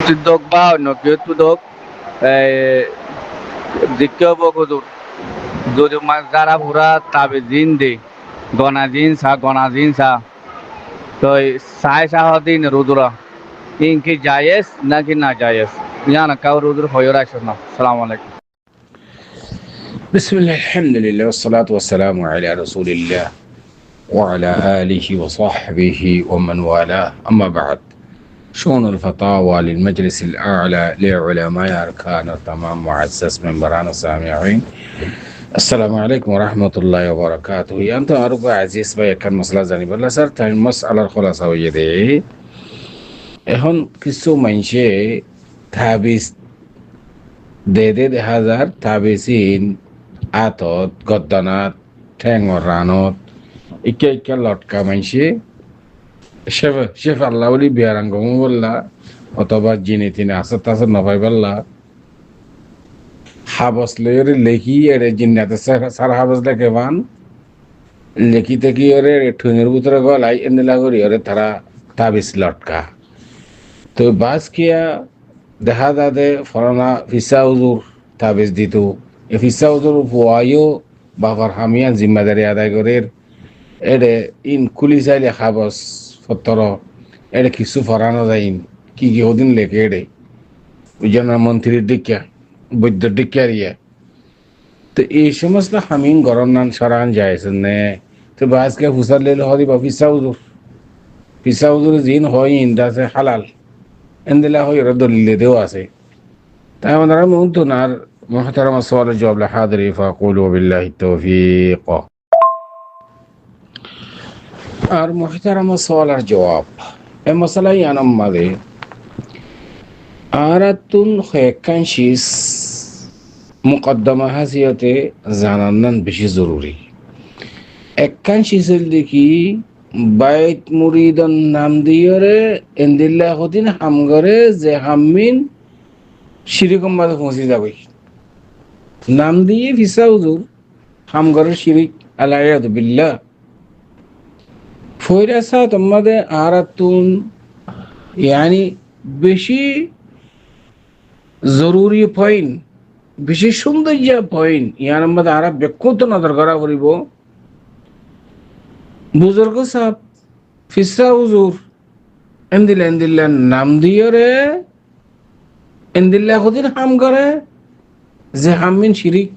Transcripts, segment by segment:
মসজিদ বা অন্য কেউ হোক দ্বিতীয় বকুদুর যদি যারা পুরা তাবে দিন দে গনা দিন সা তো সাই সাহদিন রুদুরা ইনকি জায়েজ নাকি না জায়েজ জানা কাউ রুদুর হয়ে রাখছ না। সালাম আলাইকুম। بسم الله الحمد لله والصلاة والسلام على رسول الله وعلى آله وصحبه ومن والاه أما بعد شؤون الفتاوى للمجلس الأعلى لعلماء أركان التمام معزز من بران السامعين السلام عليكم ورحمة الله وبركاته. أنت أرجو عزيز بيا كان مسألة زاني بلا صار تاني مسألة الخلاصة ويدي এখন কিছু মানুষে তাবিজ দে হাজার তাবিজিন আতত গদ্দানাত ঠেঙর রানত ইকে লটকা মাইসে শেফ আল্লাহ বলি বিয়ারাঙ্গম বললা অথবা জিনে তিনে আসত আসত নপাই বললা হাবস লইরে লেখি এরে জিন্নাতে সারা হাবস লেখে বান লেখি থেকে ওরে ঠুঙের ভিতরে গলাই এনে করি ওরে তারা তাবিজ লটকা তো বাস কিয়া দেখা যাতে ফরানা ফিসা উজুর তাবিজ দিত এ ফিসা উজুর পোয়াইও বাবার হামিয়া জিম্মাদারি আদায় করে এডে ইন কুলি চাইলে খাবস ফতর এডে কিছু ফরানো যায় কি ওদিন লেখে এডে উজ্জানা মন্ত্রীর ডিক্যা বৈদ্যর ডিক্যা রিয়া তো এই সমস্ত হামিন গরম নান সরান যায়ছেন নে তো বাসকে ফুসার লেলে হদি বা ফিসা উজুর জিন হয় ইন্দাসে হালাল এন্দিলা হয় ওরা দলিলে দেও আছে তাই আমাদের মুহতনার محترم السؤال الجواب لحاضري فأقول وبالله التوفيق আর محترم السؤال الجواب المسألة ينام ماذا আরাতুন খয়কানশিস মুকদ্দমা হাসিয়তে জানান বেশি জরুরি একখানশিসের দেখি বাইত মুরিদন নাম দিয়রে এন্দিল্লা হদিন হামগরে যে হামিন শিরিকম মাঝে পৌঁছে যাবে নাম দিয়ে ফিসা হুজুর হামগরের শিরিক আলাইয়াদ বিল্লাহ ফয়রাসা তোমাদের আরাতুন ইয়ানি বেশি জরুরি পয়েন্ট বেশি সৌন্দর্য পয়েন্ট ইয়ার মধ্যে আরা ব্যক্তিগত নজর করা করিব বুজুর্গ সাহেব ফিসা হুজুর এন্দিল্লা নাম দিয়ে রে এন্দিল্লা হদিন হাম করে যে হামিন শিরিক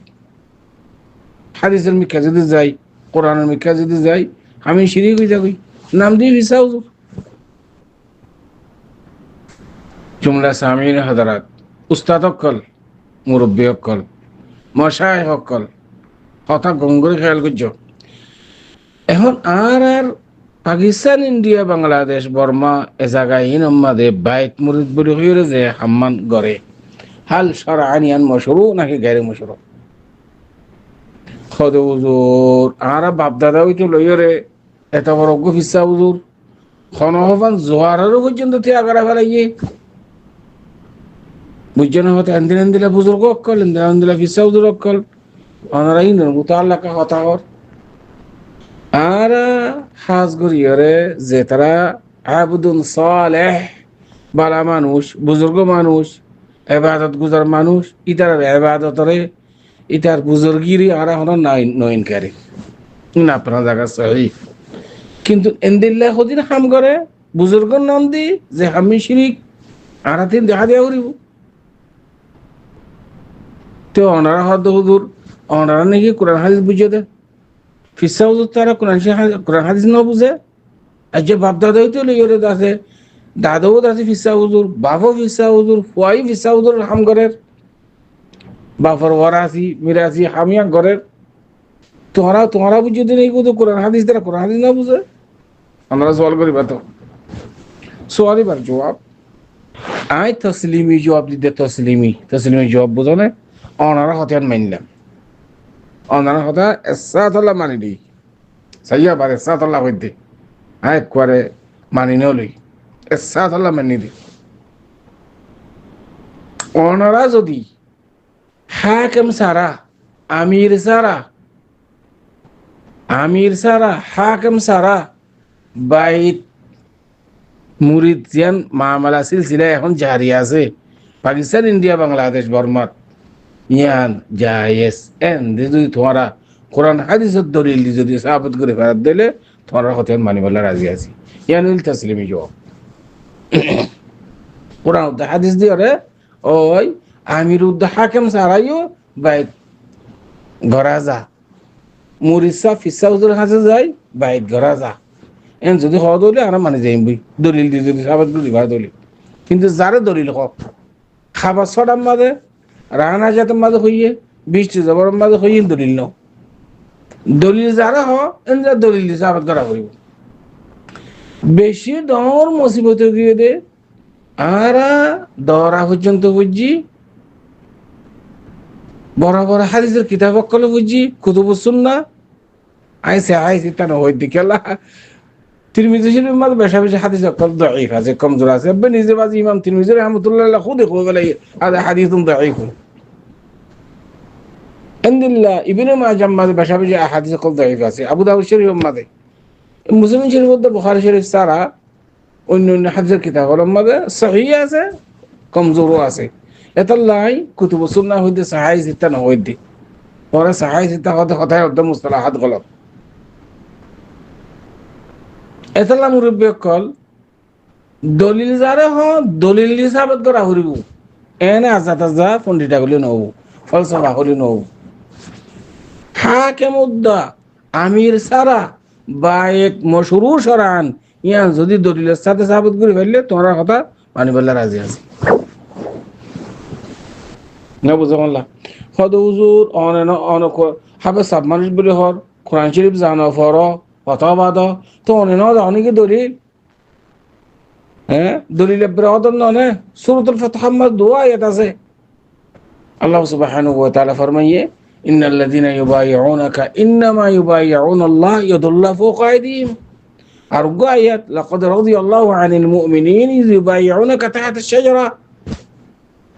হাদিসের মিকা যদি যাই কোরআনের মিকা যদি যাই হামিন শিরিক হয়ে যাবি নাম দিয়ে ফিসা হুজুর জুমলা সামিন হাজারাত উস্তাদ অক্কল মুরব্বী অক্কল মশাই অক্কল কথা গঙ্গরে খেয়াল করছ এখন আর পাকিস্তান ইন্ডিয়া বাংলাদেশ বর্মা এ জায়গায় ইনম্মাদে বাইত মুরিদ বলি হইরে যে হাম্মান গড়ে হাল সরানিয়ান মশরু নাকি গায়ে মশরু খদ হুজুর আর বাপদাদা হইতো লইরে এত বড় ফিসা হুজুর খনহবান জোয়ারেরও পর্যন্ত ত্যাগ করা ফেলাইয়ে বুঝছেন হতে এন্দিলা বুজুর্গ অক্কল এন্দিলা ফিসা হুজুর অক্কল ওনারা ইন্দন মুতাল্লাকা কথা কর আর হাজ গরিয়রে যে তারা আবুদুন সালেহ বালা মানুষ বুজুর্গ মানুষ এবাদত গুজার মানুষ ইতার এবাদতরে ইতার বুজুর্গিরি আর হন নয়নকারী না আপনার জায়গা সহি কিন্তু এন্দিল্লা হদিন হাম করে বুজুর্গর নাম দি যে হামি শিরিক আর তিন দেখা দিয়া করিব তো ওনারা হদ হুজুর ওনারা নাকি কোরআন হাদিস বুঝিয়ে দেয় ফিসা হুজুর তারা কোরআন হাদিস না বুঝে আর যে বাপ দাদা হইতে লইরে আছে দাদাও আছে ফিসা হুজুর বাপও ফিসা হুজুর ফুয়াই ফিসা হুজুর হাম ঘরের বাপর ওয়ারাসি মিরাসি হামিয়া ঘরের তোমারা বুঝিয়ে দিন এই কোরআন হাদিস তারা কোরআন হাদিস না বুঝে আমরা সওয়াল করি তো সওয়ালই বার জবাব আয় তসলিমি জবাব দিতে তসলিমি জবাব বুঝো না ওনারা হতিয়ান মানলাম ওনারা হতা এসাতল্লাহ মানি দিই সাইয়া বার এসাতল্লাহ হইতে হ্যাঁ করে মানি নলই এসাতল্লাহ মানি দিই ওনারা যদি হাকেম সারা আমির সারা হাকেম সারা বাইত মুরিদ জিয়ান মামলা সিলসিলা এখন জারি আছে পাকিস্তান ইন্ডিয়া বাংলাদেশ বর্মাত ইয়ান জায়েজ এন যদি তোমারা কোরআন হাদিসের দলিল দি যদি সাহাবত করে ফেরত দিলে তোমার কথা মানিবলা রাজি আছি ইয়ান ইল তাসলিমি জবাব কোরআন উদ্দা হাদিস দিয়ে রে ওই আমির উদ্দা হাকেম সারাইও বাইক ঘরা যা মুরিসা ফিসা হুজুর কাছে যাই বাইক ঘরা যা এন যদি হওয়া দলি আর মানে যাইম বই দলিল দিয়ে যদি সাহাবত করে দিবা দলিল কিন্তু যারে দলিল হোক খাবার ছটার মাঝে রানা জাতের মাঝে হইয়ে বৃষ্টি জবর মাঝে হইয়ে দলিল নাও দলিল যারা হ এনরা দলিল দিয়ে সাহাবত করা হইব বেশি দর মুসিবত গিয়ে দে আরা দরা পর্যন্ত বুঝছি বড় বড় হাদিসের কিতাব কলে বুঝছি কুতুবুস সুন্নাহ আইসে তানো হই দিকেলা তিরমিজি শরীফের মধ্যে বেশা বেশি হাদিস কল দাঈফ আছে কমজোর আছে নিজে বাজি ইমাম তিরমিজি রাহমাতুল্লাহ খুদ কই বলে هذا حديث ضعيف عند الله ابن ماجه মধ্যে বেশা বেশি হাদিস কল দাঈফ আছে আবু দাউদ শরীফের মধ্যে মুসলিম শরীফের মধ্যে বুখারী শরীফ সারা অন্য হাদিসের কিতাবের মধ্যে সহিহ আছে কমজোরও আছে এতলাই কুতুবুস সুন্নাহ হইতে সহিহ সিত্তা না হইতে ওরা সহিহ সিত্তা কথা একদম মুস্তালাহাত গলত এতলা মুরব্বী কল দলিল যারে হ দলিল হিসাবত করা হরিব এনে আজা পন্ডিতা গুলি নব ফলসফা গুলি নব হাকেম উদ্দা আমির সারা বা এক মশরু সরান ইয়ান যদি দলিলের সাথে সাবত করে ফেললে তোমরা কথা মানিবল্লা রাজি আছে না বুঝো আল্লাহ হদ হুজুর অন হাবে সব মানুষ বলে হর কোরআন শরীফ জানো ফর হতবাদ তো অনেকে দলিল হ্যাঁ দলিল ব্রাদন ননে সূরাতুল ফাতহ মধ্যে দোয়া আয়াত আছে আল্লাহ সুবহানাহু ওয়া তাআলা ফরমায়ে ইন্নাল লাযিনা ইউবাইউনাকা ইন্নামা ইউবাইউনাল্লাহ ইয়াদুল্লাহু ফাওকা আইদিহিম আর গো আয়াত লাকাদ রাদিয়াল্লাহু আনিল মুমিনিন ইয ইউবাইউনাকা তাহতা আশ-শাজারা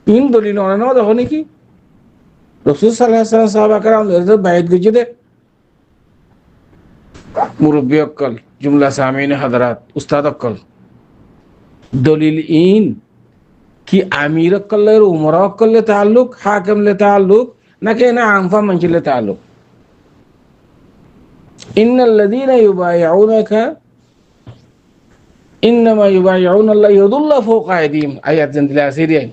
ইন দলিল ননে দেখো নাকি রাসূল সাল্লাল্লাহু আলাইহি ওয়াসাল্লাম সাহাবা کرام এর বাইত গিয়ে দে মুরব্বী অকল জুমলা সামিন হযরত উস্তাদ অকল দলিল ইন কি আমির অকল উমরা অকল লে তাল্লুক হাকিম লে তাল্লুক নাকি না আমফা মানজি লে তাল্লুক ইন্নাল লাযিনা ইউবাইউনাকা ইন্নামা ইউবাইউনাল্লাহ ইয়াদুল্লাহু ফাওকা আইদিহিম আয়াত জিন্দিলা সিরিয়াই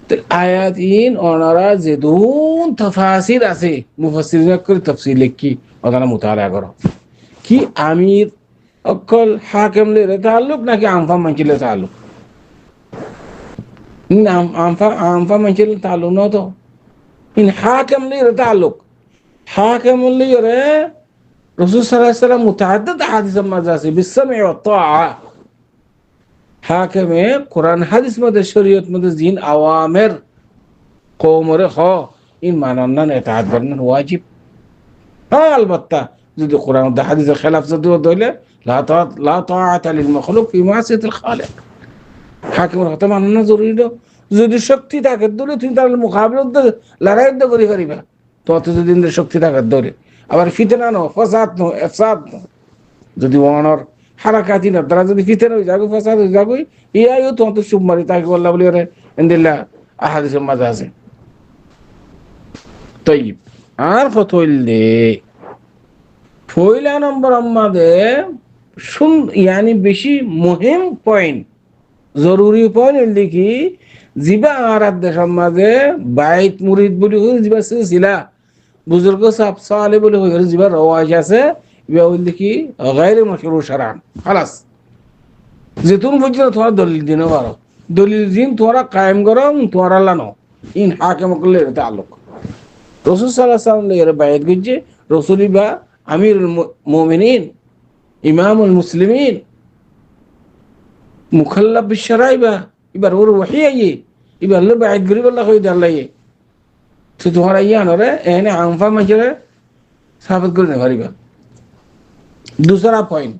তো আয়াত ইন ওনারা যেদুন তাফাসির আছে মুফাসসিরিন করে তাফসীর লিখি ওখানে মুতালা করো কি আমির অকল হাকিম লে তাল্লুক নাকি আমফা মানজি লে তাল্লুক আমফা মানজি লে তাল্লুক না তো ইন হাকিম লে তাল্লুক হাকিম লে রে রাসূল সাল্লাল্লাহু আলাইহি ওয়াসাল্লাম মুতাআদ্দিদ হাদিস মধ্যে আছে বিসমা'i ওয়া তাআ হাকিমে কোরআন হাদিস মধ্যে শরীয়ত মধ্যে জিন আওয়ামের কওমরে হ ইন মাননা ইতাআত করনা ওয়াজিব আলবাত্তা যদি কোরআন ও হাদিসের খেলাফ যদি হইলে লা তাআতা লিল মাখলুক ফি মাসিয়াতিল খালিক হাকিমের কথা মাননা জরুরি যদি শক্তি থাকে দলে তুমি তার মোকাবিলা লড়াই করি পারিবা তত যদি শক্তি থাকে দলে আবার ফিতনা নো ফাসাদ নো ইফসাদ নো যদি ওনার হারাকাতি না তারা যদি ফিতনা হয়ে যাবে ফাসাদ হয়ে যাবে ইয়াও তো সুবমারি তাকে আল্লাহ বলি রে ইনদিল্লাহ আহাদিসের মাঝে আছে তাইব আর ফতইলে পয়লা নম্বর আমাদের ইয়ানি বেশি মুহিম পয়েন্ট জরুরি পয়েন্ট লিখি জিবা আরাদ দেশের মাঝে বাইত মুরিদ বলি হয়ে জিবা সিলসিলা বুজুর্গ সাহেব সালে বলে হয়ে জিবা রওয়াজ আছে ইয়া লিখি গায়রে মাশরু শরআন خلاص যেতুন পর্যন্ত তোরা দলিল দিনো পারো দলিল দিন তোরা কায়েম করো তোরা লানো ইন হাকিম করলে তাআল্লুক রাসূল সাল্লাল্লাহু আলাইহি ওয়াসাল্লাম এর বাইত গিয়ে রাসূলি বা আমিরুল মুমিনিন ইমামুল মুসলিমিন মুখাল্লাফ বিশরাইবা এবার ওর ওহী আইয়ে এবার লে বাইত গরিব আল্লাহ কই দাল্লাইয়ে তো তোরা ইয়ান রে এনে আমফা মাঝে সাবিত করে পারিবা दूसरा पॉइंट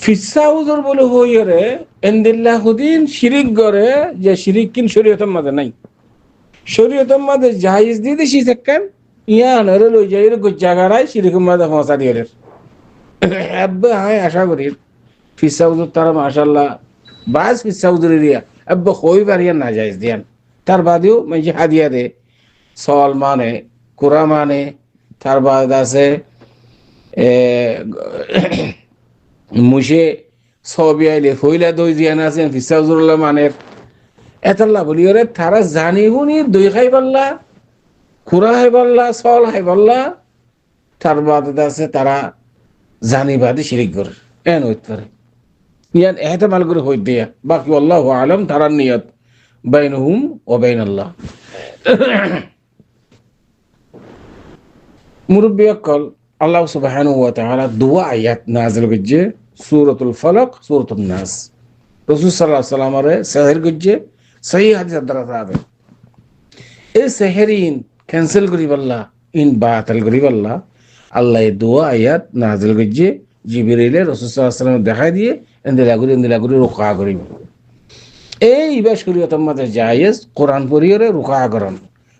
ফিসা হুজুর বলে হই রে ইনদিল্লাহ হুদিন শিরিক করে যে শিরিক কিন শরীয়তের মধ্যে নাই শরীয়তের মধ্যে জায়েজ দিতে শিখান ইয়ান রে লই যাই রে জায়গায় শিরিকের মধ্যে ফসা দিয়ে আব্বা হাই আশা করি ফিসা হুজুর তারা মাশাল্লাহ বাস ফিসা হুজুর এরিয়া আব্বা কই বাড়িয়া না যাইজ দিয়ান তার বাদেও মানে হাদিয়া দে সল মানে কুরা মানে তার বাদ আছে এ মুশে ছবি আইলে ফইলা দই জিয়ান আছেন ফিসা হুজুরুল্লাহ মানের এতাল্লা বলি ওরে তারা জানি শুনি দই খাই পারলা খুরা খাই পারলা সল খাই পারলা তার বাদ আছে তারা জানি বাদে শিরিক করে এন হইতে পারে ইয়ান এহতেমাল করে হইতে দিয়া বাকি আল্লাহু আলম তারার নিয়ত বাইনহুম ও বাইন আল্লাহ মুরব্বী অকল আল্লাহ সুবহানাহু ওয়া তাআলা দুয়া আয়াত নাযিল করছে সূরাতুল ফালাক সূরাতুন নাস রাসূল সাল্লাল্লাহু আলাইহি ওয়াসাল্লামের সেহর করছে সহিহ হাদিসের দ্বারা সাহাবে এই সেহরিন ক্যান্সেল করি আল্লাহ ইন বাতিল করি আল্লাহ আল্লাহ এই দুয়া আয়াত নাযিল করছে জিবরিলে রাসূল সাল্লাল্লাহু আলাইহি ওয়াসাল্লাম দেখাই দিয়ে এন্দিলা গুরি রুকা করিব এই ইবা শরীয়তের মধ্যে জায়েজ কোরআন পড়িয়ে রুকা করন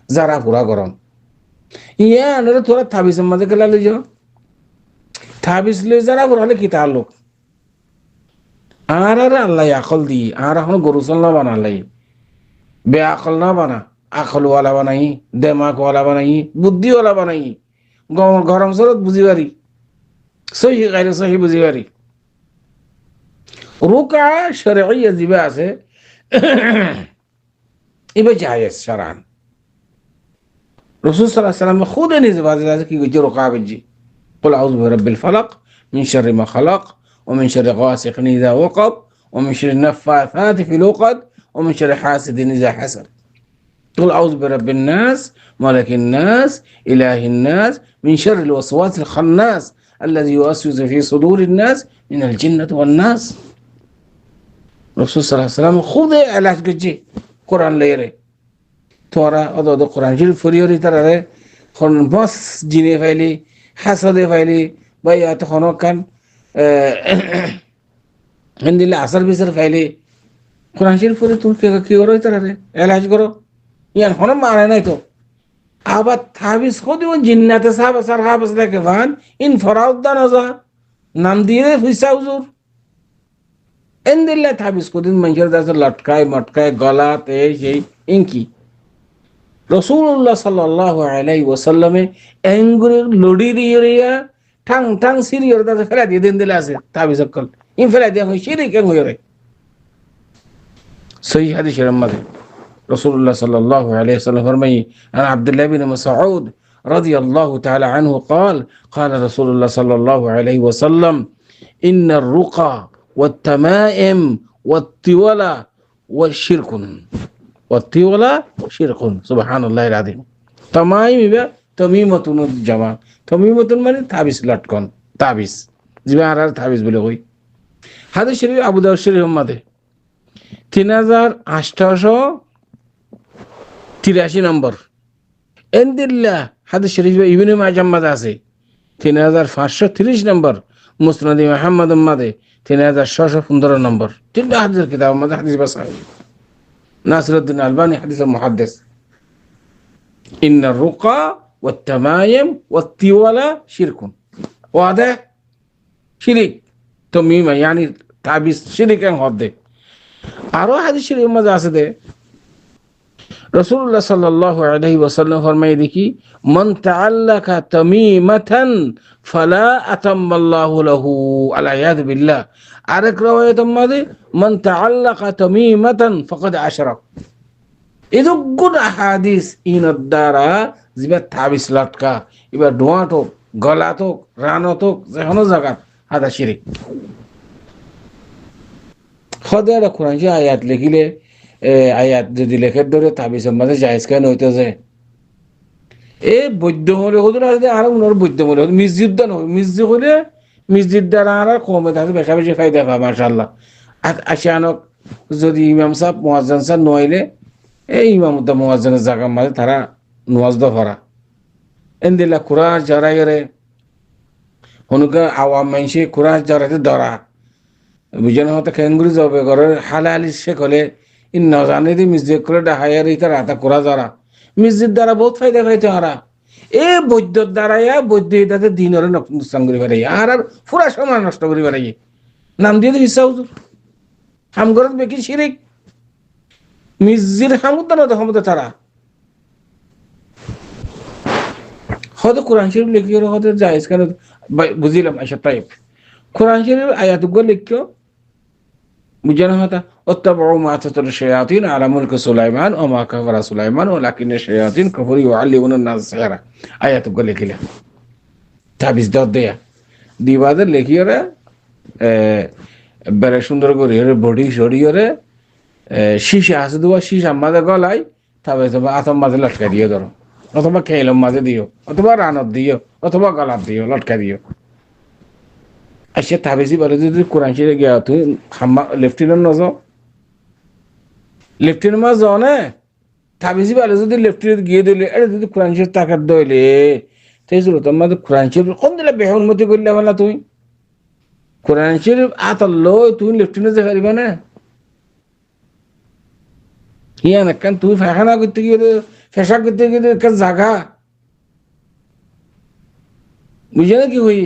যারা পুরা করন ইয়া আনরে তোরা তাবিজের মধ্যে গেলা লই যাও তাবিজ লই যারা পুরালে কি তাল্লুক আর আল্লাহ আকল দি আর এখন গরু চল না বানালাই বে আকল না বানা আকল ওয়ালা বানাই দেমাক ওয়ালা বানাই বুদ্ধি ওয়ালা বানাই গরম সরত বুঝি পারি সহি গাইরে সহি বুঝি পারি রুকা শরঈয়া জিবা আছে ইবা জায়েজ শারান রাসূল সাল্লাল্লাহু আলাইহি ওয়াসাল্লাম খুদে নিজে বাজে আছে কি কইছে রুকা বেজি قل اعوذ برب الفلق من شر ما خلق ومن شر غاسق اذا وقب ومن شر النفاثات في العقد ومن شر حاسد اذا حسد قل اعوذ برب الناس ملك الناس اله الناس من شر الوسواس الخناس الذي يوسوس في صدور الناس من الجنة والناس রাসূল সাল্লাল্লাহু আলাইহি ওয়াসাল্লাম খুদে আলাজ গজি কোরআন লইরে তোরা অদ কোরআন শরীফ ফরিয়রি তারারে কোন বস জিনে ফাইলি হাসাদে ফাইলি বা এত খনকান হিন্দিলে আসার বিচার ফাইলি কোরআন শরীফ পড়ে তুমি কি করো তারারে এলাজ করো ইয়ান হন মানে নাই তো আবার তাবিজ খুদিও জিন্নাতে সাহাবা সাহাবা দেখে ভান ইন ফরাউদ্দান আযা নাম দিয়ে ফিসা হুজুর এন্দিল্লা তাবিজ খুদিন মানুষের কাছে লটকায় মটকায় গলাতে সেই ইনকি রাসূলুল্লাহ সাল্লাল্লাহু আলাইহি ওয়াসাল্লামে এঙ্গুরে লড়ি রিয়া ঠাং ঠাং সিরিয়র দাসে ফেলা দিয়ে দেন দিলা আছে তাবিজ কল ইন ফেলা দিয়ে হই শিরিক এং হইরে সহিহ হাদিসের মধ্যে রাসূলুল্লাহ সাল্লাল্লাহু আলাইহি ওয়াসাল্লাম ফরমাই আন আব্দুল্লাহ বিন মাসউদ রাদিয়াল্লাহু তাআলা আনহু قال قال رسول الله صلى الله عليه وسلم ان الرقى والتمائم والطولا والشرك والطولا شرك سبحان الله العظيم تمائم ইবা তমিমাতুন জামা তমিমাতুন মানে তাবিজ লটকন তাবিজ জিবা আর তাবিজ বলে কই হাদিস শরীফ আবু দাউদ শরীফের মধ্যে 3883 নম্বর এন্দিল্লাহ হাদিস শরীফ ইবনে মাজাহ মধ্যে আছে 3530 নম্বর মুসনাদ মুহাম্মদ মধ্যে 3615 নম্বর তিনটা হাদিসের কিতাব মধ্যে হাদিস বাসাই নাসিরউদ্দিন আলবানী হাদিসের মুহাদ্দিস ইন্না রুকা والتمايم والطولا شرك وهذا شرك تميمة يعني تعبير شرك هذا আরো হাদিস শরীফের মধ্যে আছে যে রাসূলুল্লাহ সাল্লাল্লাহু আলাইহি ওয়াসাল্লাম ফরমায় দেখি মান তাআল্লাকা তামিমাতান ফালা আতাম্মাল্লাহু লাহু আলাইয়াদ বিল্লাহ আরেক riwayat মধ্যে মান তাআল্লাকা তামিমাতান ফাকাদ আশরাক এদো গুড হাদিস ইনার দ্বারা জিবা তাবিজ লটকা এবার ডোয়াটো গলাতো রানতো যেকোনো জায়গা হাদা শিরিক খোদার কোরআন যে আয়াত লিখিলে আয়াত যদি লেখের ধরে তাবিজের মাঝে জায়েজ কেন হইতে যায় এ বৈদ্য হলে হুজুর আছে আর উনার বৈদ্য হলে মসজিদ দান মসজিদ হলে মসজিদ দ্বারা আর কমে থাকে বেশি বেশি ফায়দা পায় মাশাআল্লাহ আশানক যদি ইমাম সাহেব মুয়াজ্জিন সাহেব নইলে এই ইমাম দা মুয়াজ্জিনের জায়গা মাঝে তারা নওয়াজ দা ভরা এন্দিলা কুরআন জরাইরে হনুকা আওয়াম মানসি কুরআন জরাইতে ধরা বুঝেন হতে কেঙ্গুরি যাবে ঘরের হালালি শেখ হলে ইন নজানে দি মসজিদ করে ডাহায়ার ইতার হাতা কুরা যারা মসজিদ দ্বারা বহুত ফায়দা পাইতে হারা এ বৈদ্য দ্বারাইয়া বৈদ্য এটাতে দিনরে নুকসান করি পারাই আর আর পুরা সময় নষ্ট করি পারাই নাম দিয়ে ইচ্ছা হুজুর হামগরত বেকি শিরিক মিজির হামুদ্দান ক্ষমতা তারা হয়তো কোরআন শরীফ লিখিও হয়তো জায়েজ কেন বুঝিলাম আচ্ছা তাই কোরআন শরীফ আয়াতগুলো লিখিও বুঝে না হতা অত্তাবউ মা তাতলু শায়াতিন আলা মুলকি সুলাইমান ওয়া মা কাফারা সুলাইমান ওয়ালাকিন্না শায়াতিন কাফারু ইউআল্লিমুনা নাস সিহরা আয়াতগুলো লিখিলা তাবিজ দাও দেয়া দিবাদের লিখিওরে বেড়ে সুন্দর করে বডি সরিয়ে শীষে আছে দেওয়া শীষ মাঝে গলায় তবে তবে আতম মাঝে লটকা দিয়ে ধরো অথবা খেলম মাঝে দিও অথবা রানত দিও অথবা গলার দিও লটকা দিও আর সে তাবিজি বলে যদি কোরআন শরীফে গিয়া তুই হাম্মা লেফটেন্যান্ট নজ লেফটেন্যান্ট মাঝ যাও না তাবিজি বলে যদি লেফটেন্যান্ট গিয়ে দিলে এটা যদি কোরআন শরীফ তাকাত দইলে তাই ছিল তোমার কোরআন শরীফ কোন দিলে বেহনমতি করলে বলা তুই কোরআন শরীফ আতাল্লো তুই লেফটেন্যান্ট যে পারিবা না ইয়া না কেন তুই ফাখানা করতে গিয়ে ফেসা করতে গিয়ে একটা জায়গা বুঝে না কি হই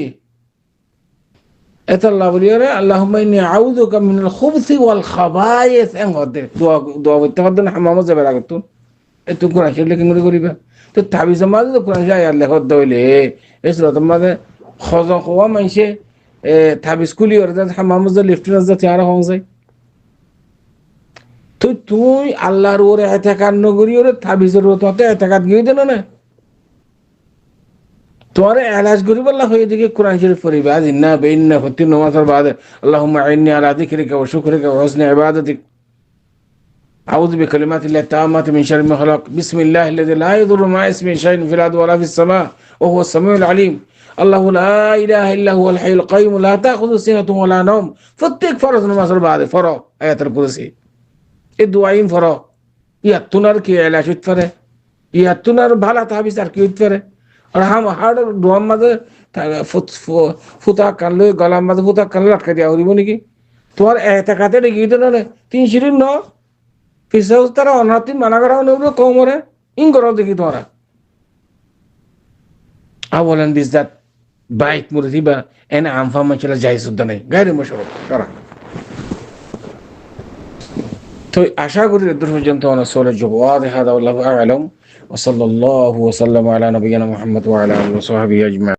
এত আল্লাহ বলি রে আল্লাহুম্মা ইন্নী আউযুকা মিনাল খুবসি ওয়াল খাবায়েস এং হদে দোয়া করতে হবে না হামামে যাবে রাগ তো এ তুই কোরআন শরীফ লেখা করে করিবা তো তাবিজ মাঝে তো কোরআন শরীফ আয়াত লেখা দইলে এসর তোমাদের খজা খোয়া মাইছে তাবিজ কুলি ওর হামামে যা লিফটেন্যান্ট যা তিয়ারা হং যায় তো তুই আল্লাহর ওরে এতেকাত নগরী ওরে তাবিজের ওতে এতেকাত গিয়ে দিল না তোমার এলাজ করি বললা হয়ে দিকে কোরআন শরীফ পড়িবা জিন্না বেইন্না ফতি নামাজের বাদে আল্লাহুম্মা ইন্নী আলা যিকরিকা ওয়া শুকরিকা ওয়া হুসনি ইবাদাতিক আউযু বিকালিমাতিল্লাহি তাম্মাতি মিন শাররি মা খালাক বিসমিল্লাহিল্লাযী লা ইয়াদুররু মা ইসমিহি শাইউন ফিল আরদি ওয়া লা ফিস সামা ওয়া হুয়াস সামিউল আলিম আল্লাহু লা ইলাহা ইল্লা হুয়াল হাইয়ুল কাইয়্যুম লা তাখুযুহু সিনাতুন ওয়া লা নাওম প্রত্যেক ফরজ নামাজের বাদে পড়ো আয়াতুল কুরসি এই দুয়াইন ফরো ইয়াতুনার কি এলাজ হইতে পারে ইয়াতুনার ভালা তাবিজ আর কি হইতে পারে আর হাড় দোয়ার মাঝে ফুতা কানলে গলার মাঝে ফুতা কানলে আটকা দেওয়া হইব নাকি তোমার এতেকাতে রেখে দিতে না তিন সিঁড়ির ন পিছাও তারা অনাতি মানা করা হলে কমরে ইং করো দেখি তোমরা বলেন বিজদাত বাইক মুরে দিবা এনে আমফা মাছলা যাই শুদ্ধ নাই গাড়ি মশরত করা তো আশা করি দূর পর্যন্ত অনেক সোলে জবাদ হাদা আল্লাহু আ'লাম ওয়া সাল্লাল্লাহু ওয়া সাল্লামা আলা নবিয়িনা মুহাম্মদ ওয়া আলা আলিহি ওয়া সাহবিহি আজমাইন